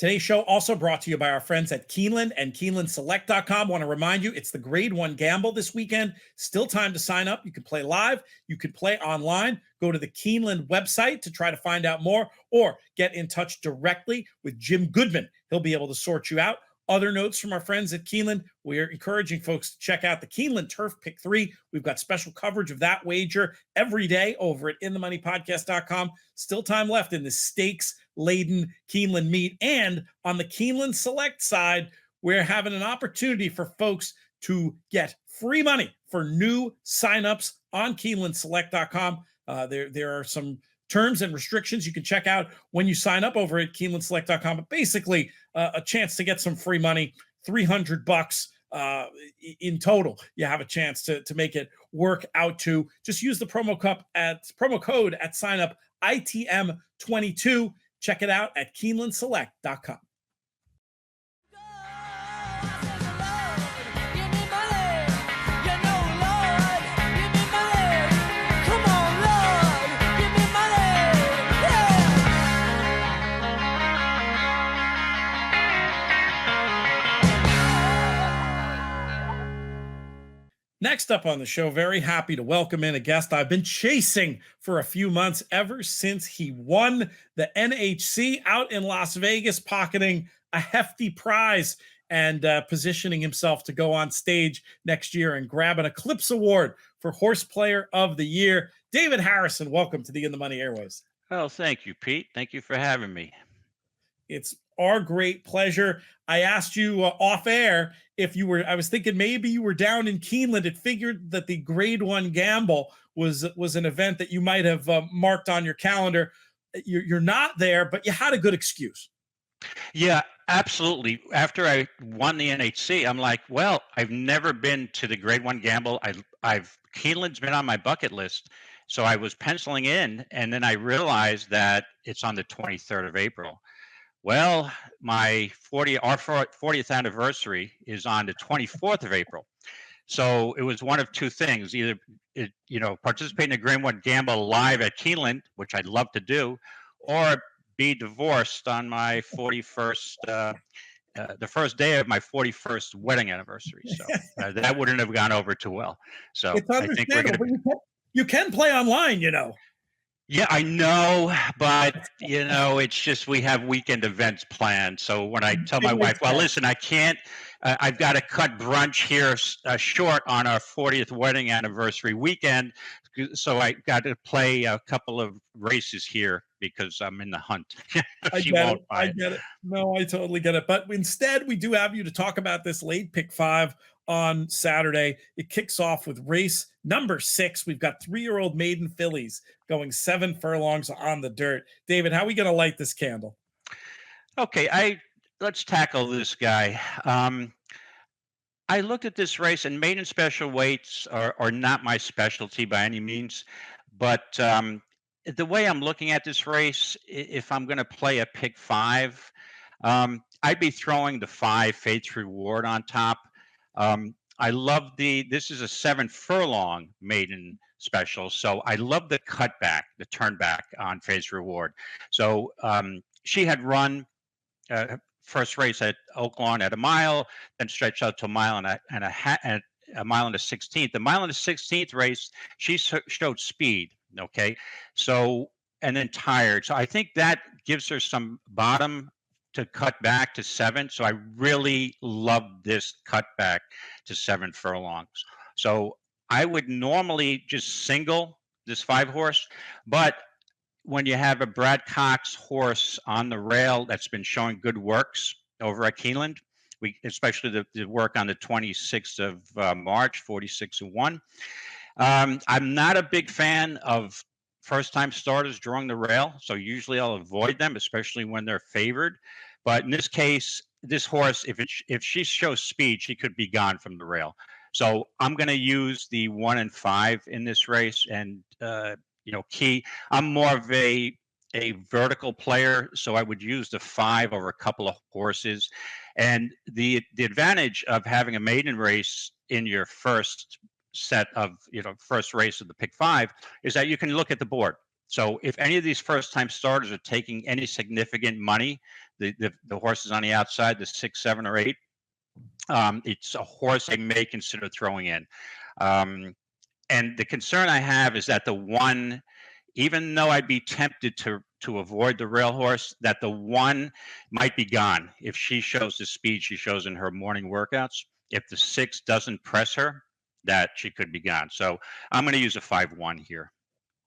Today's show also brought to you by our friends at Keeneland and KeenelandSelect.com. Want to remind you, it's the Grade 1 Gamble this weekend. Still time to sign up. You can play live. You can play online. Go to the Keeneland website to try to find out more or get in touch directly with Jim Goodman. He'll be able to sort you out. Other notes from our friends at Keeneland, we are encouraging folks to check out the Keeneland Turf Pick 3. We've got special coverage of that wager every day over at InTheMoneyPodcast.com. Still time left in the stakes-laden Keeneland meet. And on the Keeneland Select side, we're having an opportunity for folks to get free money for new signups on KeenelandSelect.com. There are some terms and restrictions you can check out when you sign up over at KeenelandSelect.com. But basically, a chance to get some free money, $300 in total. You have a chance to make it work out to. Just use the promo code at sign up ITM22. Check it out at KeenelandSelect.com. Next up on the show, very happy to welcome in a guest I've been chasing for a few months ever since he won the NHC out in Las Vegas, pocketing a hefty prize and positioning himself to go on stage next year and grab an Eclipse Award for Horse Player of the Year. David Harrison, welcome to the In the Money Airways. Well, thank you, Pete. Thank you for having me. It's our great pleasure. I asked you off air if you were, I was thinking maybe you were down in Keeneland. It figured that the Grade 1 Gamble was an event that you might have marked on your calendar. You're not there, but you had a good excuse. Yeah, absolutely. After I won the NHC, I'm like, well, I've never been to the Grade 1 Gamble. Keeneland's been on my bucket list. So I was penciling in, and then I realized that it's on the 23rd of April. Well, our 40th anniversary is on the 24th of April. So it was one of two things: either participate in the Grade 1 Gamble live at Keeneland, which I'd love to do, or be divorced on my 41st, the first day of my 41st wedding anniversary. So that wouldn't have gone over too well. So it's understandable, but you can play online, Yeah, I know, but it's just we have weekend events planned. So when I tell my wife, well, listen, I can't, I've got to cut brunch here short on our 40th wedding anniversary weekend. So I got to play a couple of races here because I'm in the hunt. I get it. No, I totally get it. But instead, we do have you to talk about this late pick 5 on Saturday. It kicks off with race number 6. We've got 3-year-old maiden fillies going 7 furlongs on the dirt. David, how are we going to light this candle? Okay, let's tackle this guy. I looked at this race, and maiden special weights are not my specialty by any means. But the way I'm looking at this race, if I'm going to play a pick 5, I'd be throwing the 5 Fates Reward on top. I love this is a 7 furlong maiden special. So I love the cutback, the turn back on Fates Reward. So she had run first race at Elkhorn at a mile, then stretched out to a mile and a mile and a 16th. The mile and a 16th race, she showed speed. Okay. So, and then tired. So I think that gives her some bottom to cut back to 7. So I really love this cutback to 7 furlongs. So I would normally just single this 5 horse, but when you have a Brad Cox horse on the rail that's been showing good works over at Keeneland, especially the work on the 26th of March, 46-1. I'm not a big fan of first-time starters drawing the rail, so usually I'll avoid them, especially when they're favored. But in this case, this horse, if she shows speed, she could be gone from the rail. So I'm going to use the 1 and 5 in this race, and key. I'm more of a vertical player, so I would use the 5 over a couple of horses. And the advantage of having a maiden race in your first set of first race of the pick 5 is that you can look at the board. So if any of these first-time starters are taking any significant money, the horses on the outside, the 6, 7, or 8, it's a horse I may consider throwing in. Um, and the concern I have is that the one, even though I'd be tempted to avoid the rail horse, that the one might be gone if she shows the speed she shows in her morning workouts. If the 6 doesn't press her, that she could be gone. So I'm going to use a 5-1 here.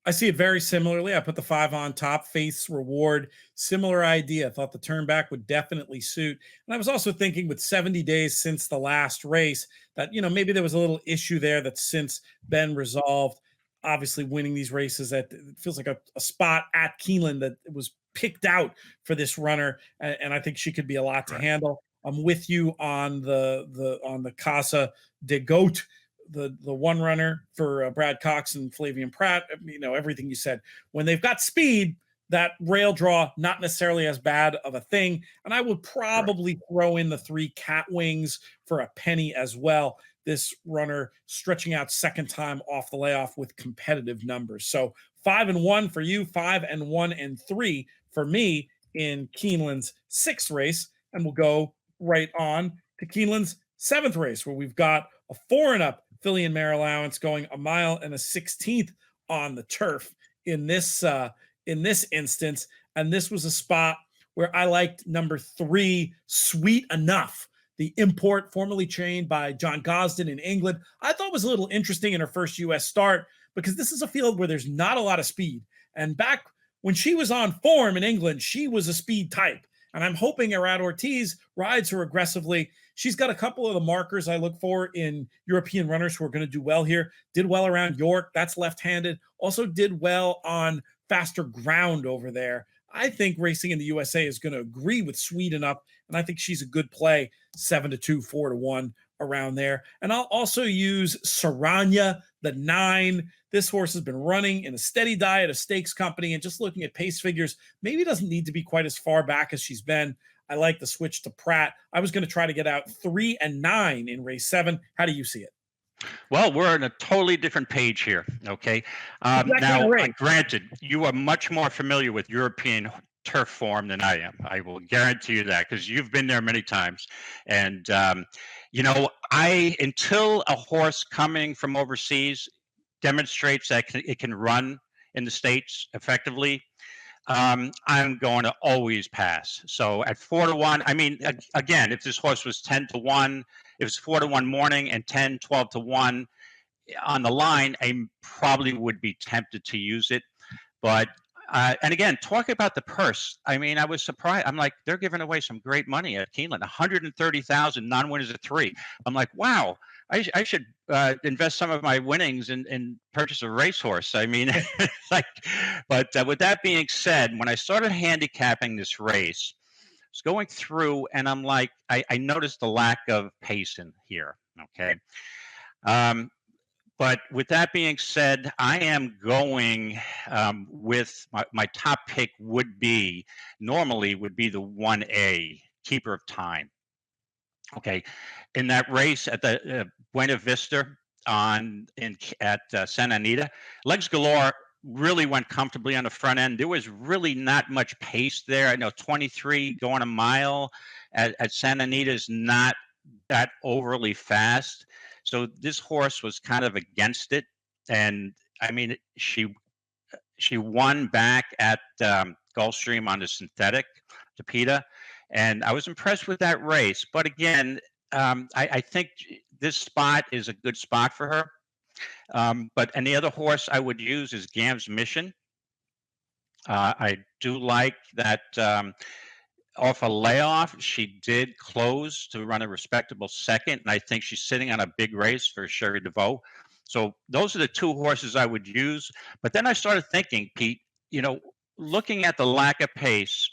I see it very similarly. I put the 5 on top, Faith's Reward, similar idea. I thought the turn back would definitely suit. And I was also thinking with 70 days since the last race that, maybe there was a little issue there that's since been resolved. Obviously, winning these races it feels like a spot at Keeneland that was picked out for this runner. And I think she could be a lot to handle. I'm with you on the Casa de Goat, the one runner for Brad Cox and Flavian Pratt. Everything you said. When they've got speed, that rail draw not necessarily as bad of a thing. And I would probably throw in the 3 Cat Wings for a penny as well. This runner stretching out second time off the layoff with competitive numbers. So 5-1 for you, 5-1 and 3 for me in Keeneland's 6th race. And we'll go right on to Keeneland's 7th race, where we've got a 4 and up filly and mare allowance going 1 mile and a 16th on the turf in this instance. And this was a spot where I liked number 3, Sweet Enough, the import formerly trained by John Gosden in England. I thought was a little interesting in her first U.S. start because this is a field where there's not a lot of speed. And back when she was on form in England, she was a speed type. And I'm hoping Arad Ortiz rides her aggressively. She's got a couple of the markers I look for in European runners who are going to do well here. Did well around York. That's left-handed. Also did well on faster ground over there. I think racing in the USA is going to agree with Sweet Enough, and I think she's a good play, 7-2, 4-1 around there. And I'll also use Saranya, the 9. This horse has been running in a steady diet of stakes company, and just looking at pace figures, maybe doesn't need to be quite as far back as she's been. I like the switch to Pratt. I was going to try to get out 3 and 9 in race 7. How do you see it? Well, we're on a totally different page here. Okay. Now, granted, you are much more familiar with European turf form than I am. I will guarantee you that because you've been there many times. And, until a horse coming from overseas demonstrates that it can run in the States effectively, I'm going to always pass. So at 4-1, I mean, again, if this horse was 10-1, if it's 4-1 morning and 10, 12-1 on the line, I probably would be tempted to use it. But, and again, talk about the purse. I mean, I was surprised. I'm like, they're giving away some great money at Keeneland, 130,000 non-winners at 3. I'm like, wow. I should invest some of my winnings and purchase a racehorse. I mean, but with that being said, when I started handicapping this race, I was going through and I'm like, I noticed the lack of pace in here. Okay. But with that being said, I am going with my top pick normally would be the 1A, Keeper of Time. Okay, in that race at the Buena Vista at Santa Anita, Legs Galore really went comfortably on the front end. There was really not much pace there. I know 23 going a mile at Santa Anita is not that overly fast. So this horse was kind of against it. And I mean, she won back at Gulfstream on the synthetic, Tapeta. And I was impressed with that race. But again, I think this spot is a good spot for her. But any other horse I would use is Gam's Mission. I do like that off a layoff, she did close to run a respectable second. And I think she's sitting on a big race for Sherry DeVoe. So those are the 2 horses I would use. But then I started thinking, Pete, looking at the lack of pace,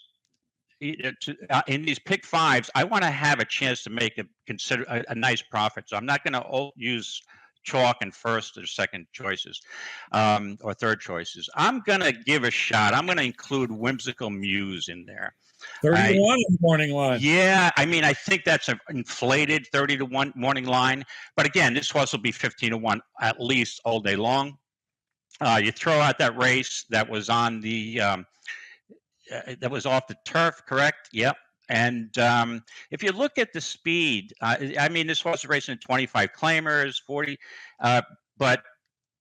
in these pick 5s, I want to have a chance to make a nice profit. So I'm not going to use chalk and first or second choices or third choices. I'm going to give a shot. I'm going to include Whimsical Muse in there. 30-1 in the morning line. Yeah, I mean, I think that's an inflated 30-1 morning line. But again, this horse will be 15-1 at least all day long. You throw out that race that was on the that was off the turf, correct? Yep. And if you look at the speed, I mean, this horse is racing 25 claimers, 40, but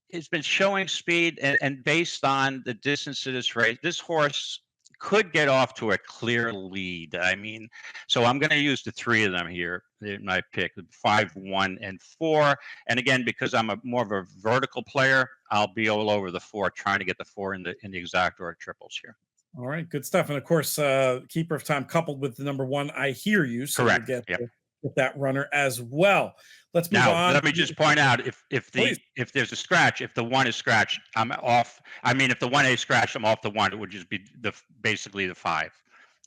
it's been showing speed, and based on the distance of this race, this horse could get off to a clear lead. I mean, so I'm going to use the three of them here in my pick: 5, 1, and 4. And again, because I'm more of a vertical player, I'll be all over the 4, trying to get the 4 in the exact or triples here. All right, good stuff. And of course, Keeper of Time coupled with the number 1, I Hear You. So Correct. We'll yep. get that runner as well. Let's move Now, on. let me just point out, if there's a scratch, if the 1 is scratched, I'm off. I mean, if the 1A is scratched, I'm off the 1. It would just be basically the 5.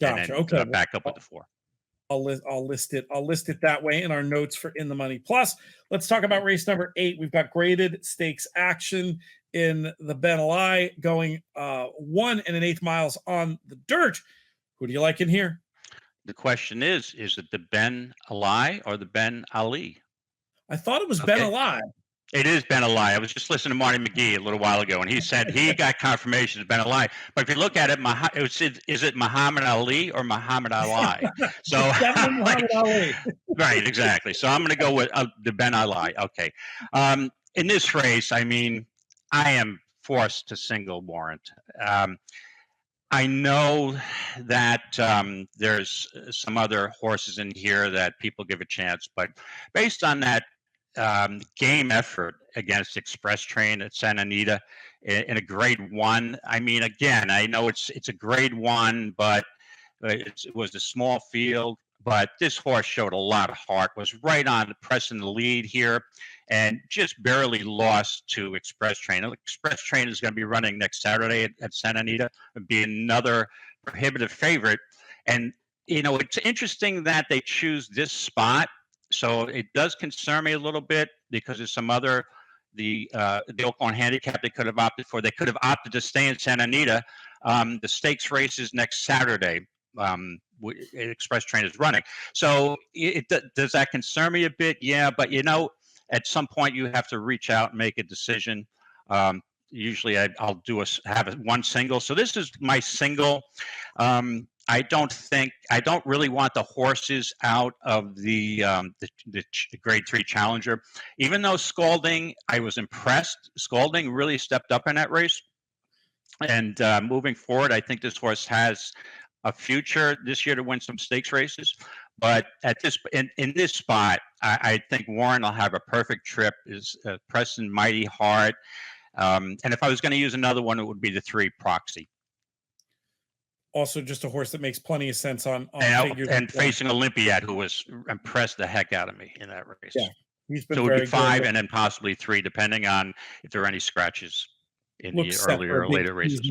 Gotcha. And then, okay. Back up with the 4. I'll list it that way in our notes for In the Money Plus. Let's talk about race number 8. We've got graded stakes action in the Ben Ali going 1 1/8 miles on the dirt. Who do you like in here? The question is it the Ben Ali or the Ben Ali? I thought it was Ben Ali. It is Ben Ali. I was just listening to Marty McGee a little while ago, and he said he got confirmation it's Ben Ali. But if you look at it, is it Muhammad Ali or Muhammad Ali? So Muhammad Ali. Right, exactly. So I'm going to go with the Ben Ali. Okay. In this race, I mean, I am forced to single Warrant. I know that there's some other horses in here that people give a chance, but based on that game effort against Express Train at Santa Anita in a grade 1, I mean, again, I know it's a grade 1, but it was a small field. But this horse showed a lot of heart, was right on pressing the lead here, and just barely lost to Express Train. Express Train is going to be running next Saturday at Santa Anita. It'd be another prohibitive favorite. And, you know, it's interesting that they choose this spot. So it does concern me a little bit because there's some other, the Elkhorn handicap they could have opted for. They could have opted to stay in Santa Anita. The stakes race is next Saturday. Express Train is running. So does that concern me a bit? Yeah, but you know, at some point you have to reach out and make a decision. Usually I'll have one single. So this is my single. I don't really want the horses out of the grade 3 challenger. Even though Scalding, I was impressed. Scalding really stepped up in that race. And moving forward, I think this horse has a future this year to win some stakes races. But at this in this spot, I think Warren will have a perfect trip. Is pressing mighty hard. And if I was going to use another one, it would be the 3 Proxy. Also, just a horse that makes plenty of sense on figures. And facing Olympiad, who was impressed the heck out of me in that race. Yeah, he's been so it would be 5 and then possibly 3, depending on if there are any scratches in the earlier or later races.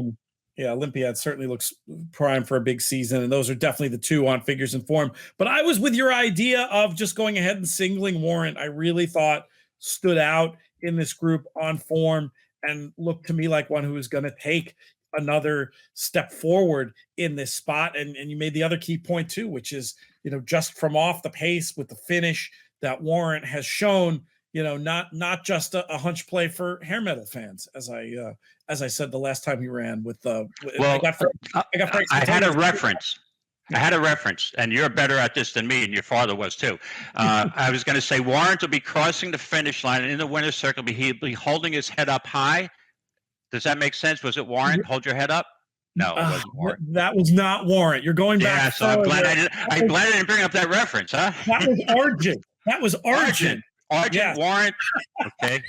Yeah, Olympiad certainly looks prime for a big season, and those are definitely the 2 on Figures and Form. But I was with your idea of just going ahead and singling Warrant. I really thought stood out in this group on form and looked to me like one who is going to take another step forward in this spot. And you made the other key point too, which is, you know, just from off the pace with the finish that Warrant has shown, you know, not just a hunch play for hair metal fans, as I said the last time he ran with the. Well, I had a reference. I had a reference, and you're better at this than me, and your father was too. I was going to say Warrant will be crossing the finish line, and in the winner's circle, he'll be holding his head up high. Does that make sense? Was it Warrant? Hold your head up. No, it wasn't Warrant. That was not Warrant. You're going back. Yeah, so I'm glad I didn't bring up that reference, huh? That was Argent. That was Argent. Argent, Warrant. Okay.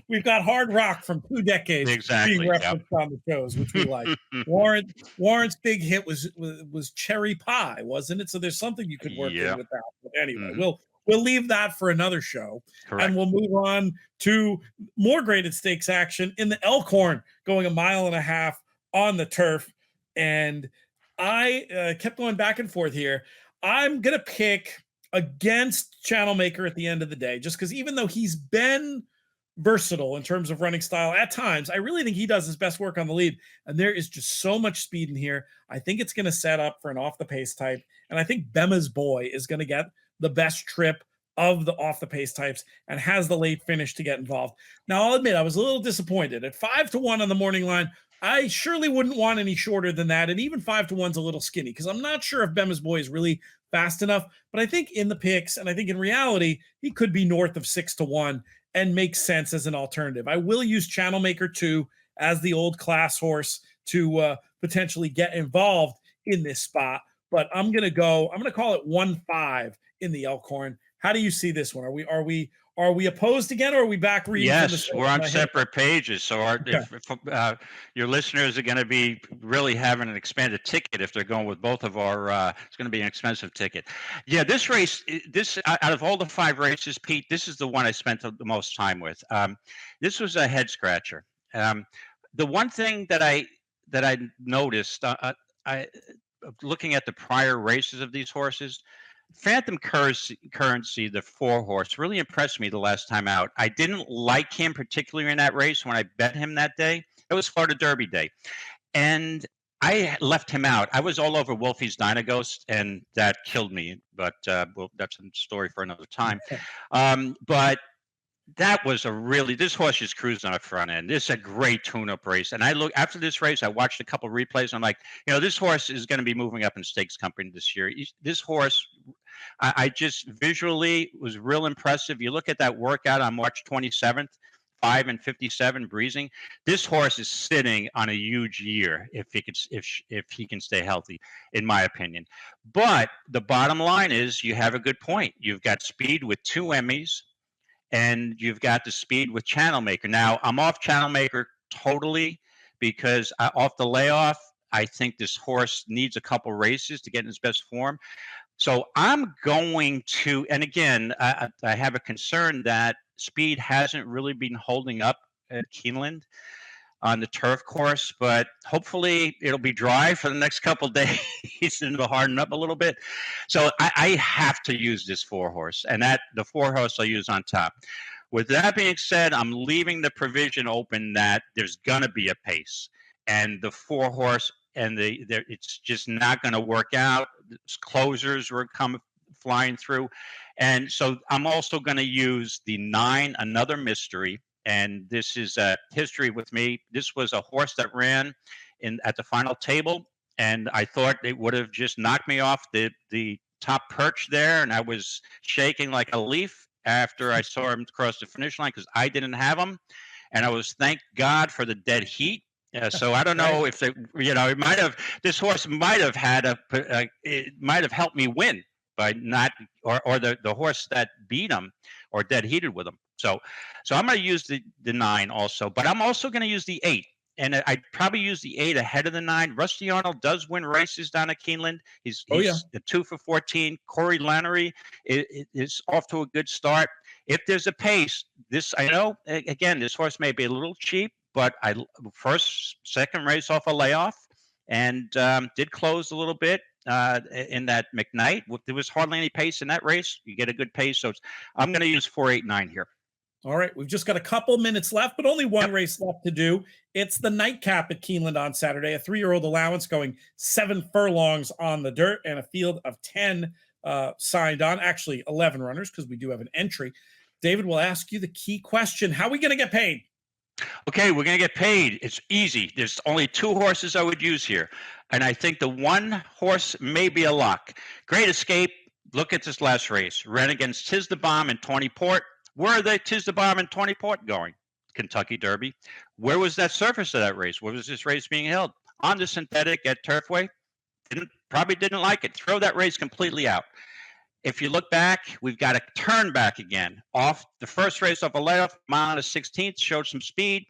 We've got Hard Rock from 2 decades being referenced on the shows, which we like. Warrant's big hit was Cherry Pie, wasn't it? So there's something you could work in with that. But anyway, we'll leave that for another show. Correct. And we'll move on to more graded stakes action in the Elkhorn, going 1.5 miles on the turf. And I kept going back and forth here. I'm going to pick against Channel Maker at the end of the day, just because even though he's been versatile in terms of running style at times, I really think he does his best work on the lead. And there is just so much speed in here. I think it's going to set up for an off the pace type. And I think Bema's Boy is going to get the best trip of the off the pace types and has the late finish to get involved. Now, I'll admit I was a little disappointed at 5-1 on the morning line. I surely wouldn't want any shorter than that. And even 5-1's a little skinny because I'm not sure if Bema's Boy is really fast enough. But I think in the picks, and I think in reality, he could be north of 6-1 and makes sense as an alternative. I will use Channel Maker 2 as the old class horse to potentially get involved in this spot. But I'm going to call it 1-5 in the Elkhorn. How do you see this one? Are we opposed again, or are we back reading? Yes, we're on separate pages. So if your listeners are going to be really having an expanded ticket if they're going with both of our, it's going to be an expensive ticket. Yeah, this race, out of all the 5 races, Pete, this is the one I spent the most time with. This was a head scratcher. The one thing that I noticed, looking at the prior races of these horses, Phantom Currency, the 4-horse, really impressed me the last time out. I didn't like him particularly in that race when I bet him that day. It was Florida Derby day. And I left him out. I was all over Wolfie's Dynaghost, and that killed me. But well, that's a story for another time. But that was this horse is cruising on the front end. This is a great tune-up race. And after this race, I watched a couple of replays. And I'm like, this horse is going to be moving up in stakes company this year. This horse, I just visually was real impressive. You look at that workout on March 27th, 5:57 breezing. This horse is sitting on a huge year if he can stay healthy, in my opinion. But the bottom line is you have a good point. You've got speed with 2 Emmys. And you've got the speed with Channel Maker. Now, I'm off Channel Maker totally because off the layoff, I think this horse needs a couple races to get in his best form. So I'm going to, and again, I have a concern that speed hasn't really been holding up at Keeneland on the turf course, but hopefully it'll be dry for the next couple of days and it'll harden up a little bit. So I have to use this 4-horse, and the 4-horse I'll use on top. With that being said, I'm leaving the provision open that there's gonna be a pace, and the 4-horse and it's just not gonna work out. Closers were coming flying through, and so I'm also gonna use the 9, Another Mystery. And this is a history with me. This was a horse that ran at the final table, and I thought it would have just knocked me off the top perch there, and I was shaking like a leaf after I saw him cross the finish line because I didn't have him, and I was thank God for the dead heat. So I don't know if this horse might have had it might have helped me win by not or the horse that beat him or dead heated with him. So I'm going to use the 9 also, but I'm also going to use the 8. And I'd probably use the 8 ahead of the 9. Rusty Arnold does win races down at Keeneland. He's a 2 for 14. Corey Lannery is off to a good start. If there's a pace, I know, again, this horse may be a little cheap, but second race off a layoff and did close a little bit in that McKnight. There was hardly any pace in that race. You get a good pace. So I'm going to use 4, 8, 9 here. All right, we've just got a couple minutes left, but only one race left to do. It's the Nightcap at Keeneland on Saturday, a 3-year-old allowance going 7 furlongs on the dirt and a field of 10 signed on, actually 11 runners because we do have an entry. David, will ask you the key question. How are we going to get paid? Okay, we're going to get paid. It's easy. There's only 2 horses I would use here, and I think the 1 horse may be a lock. Great Escape, look at this last race. Ran against Tiz the Bomb and 20 Port. Where are the Tiz the Bomb and 20 Port going? Kentucky Derby. Where was that surface of that race? Where was this race being held? On the synthetic at Turfway. Probably didn't like it. Throw that race completely out. If you look back, we've got a turn back again. Off the first race off a layoff, mile and a 16th, showed some speed.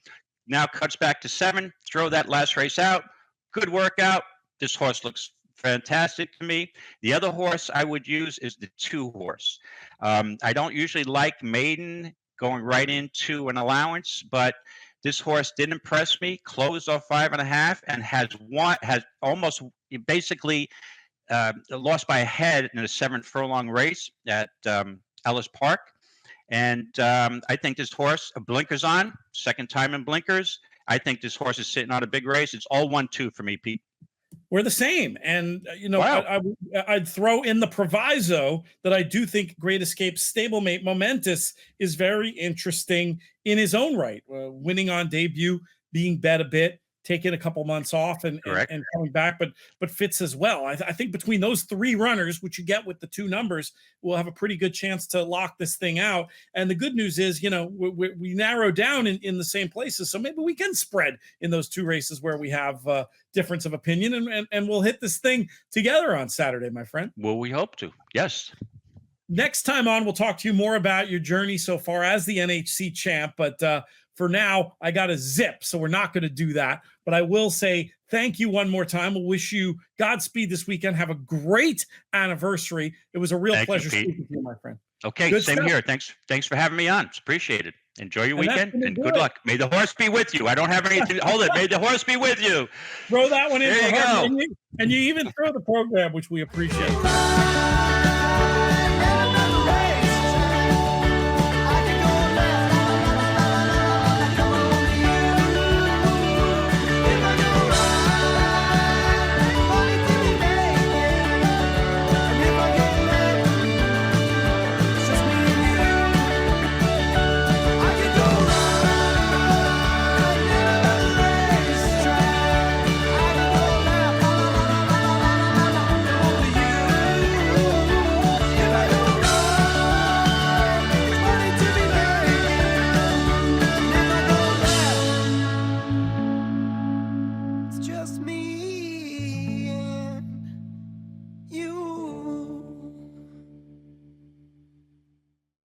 Now cuts back to 7. Throw that last race out. Good workout. This horse looks fantastic to me. The other horse I would use is the 2-horse. I don't usually like maiden going right into an allowance, but this horse did impress me. Closed off 5.5 and has almost basically lost by a head in a 7-furlong race at Ellis Park. And I think this horse, blinkers on, second time in blinkers. I think this horse is sitting on a big race. It's all 1-2 for me, Pete. We're the same. And, Wow. I'd throw in the proviso that I do think Great Escape's stablemate Momentous is very interesting in his own right. Winning on debut, being bet a bit, taking a couple months off Correct. and coming back, but fits as well. I think between those three runners, which you get with the two numbers, we'll have a pretty good chance to lock this thing out. And the good news is, we narrow down in the same places. So maybe we can spread in those two races where we have difference of opinion, and we'll hit this thing together on Saturday, my friend. Well, we hope to. Yes. Next time on, we'll talk to you more about your journey so far as the NHC champ. But for now, I got a zip, so we're not going to do that. But I will say thank you one more time. We'll wish you Godspeed this weekend. Have a great anniversary. It was a real pleasure speaking to you, my friend. Okay, good same stuff. Here. Thanks for having me on. It's appreciated. Enjoy your weekend and good luck. May the horse be with you. I don't have anything. Hold it. May the horse be with you. Throw that one in. There you go. And you even throw the program, which we appreciate. Just me.